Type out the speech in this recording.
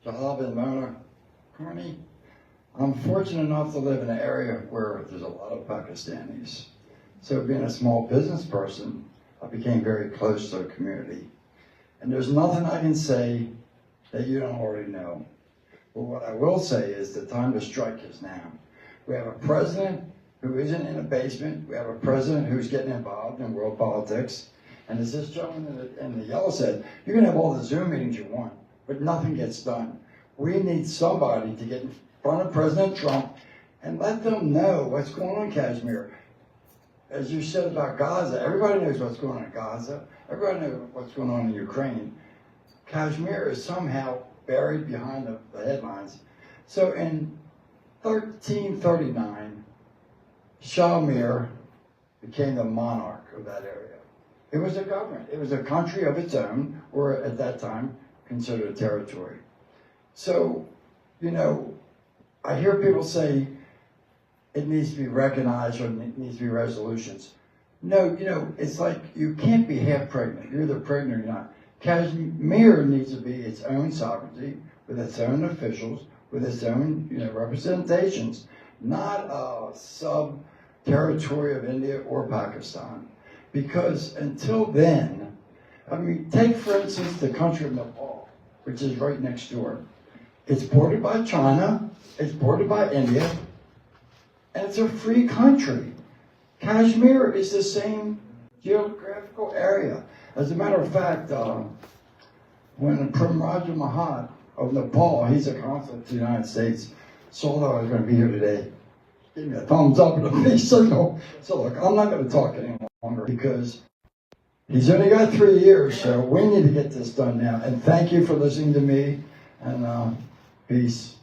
Shahab and Mona Carney. I'm fortunate enough to live in an area where there's a lot of Pakistanis. So being a small business person, I became very close to the community. And there's nothing I can say that you don't already know. But what I will say is the time to strike is now. We have a president who isn't in a basement. We have a president who's getting involved in world politics. And as this gentleman in the yellow said, you can have all the Zoom meetings you want, but nothing gets done. We need somebody to get in front of President Trump and let them know what's going on in Kashmir. As you said about Gaza, everybody knows what's going on in Gaza. Everybody knows what's going on in Ukraine. Kashmir is somehow buried behind the headlines. So in 1339, Shah Mir became the monarch of that area. It was a government. It was a country of its own, or at that time, considered a territory. So, you know, I hear people say it needs to be recognized or it needs to be resolutions. No, you know, it's like you can't be half pregnant. You're either pregnant or not. Kashmir needs to be its own sovereignty, with its own officials, with its own, you know, representations, not a sub-territory of India or Pakistan. Because until then, I mean, take for instance the country of Nepal, which is right next door. It's bordered by China, it's bordered by India, and it's a free country. Kashmir is the same geographical area. As a matter of fact, when Prim Raja Mahat of Nepal, he's a consul to the United States, saw that I was going to be here today, gave me a thumbs up and a peace signal. So look, I'm not going to talk any longer because he's only got 3 years, so we need to get this done now. And thank you for listening to me, and peace.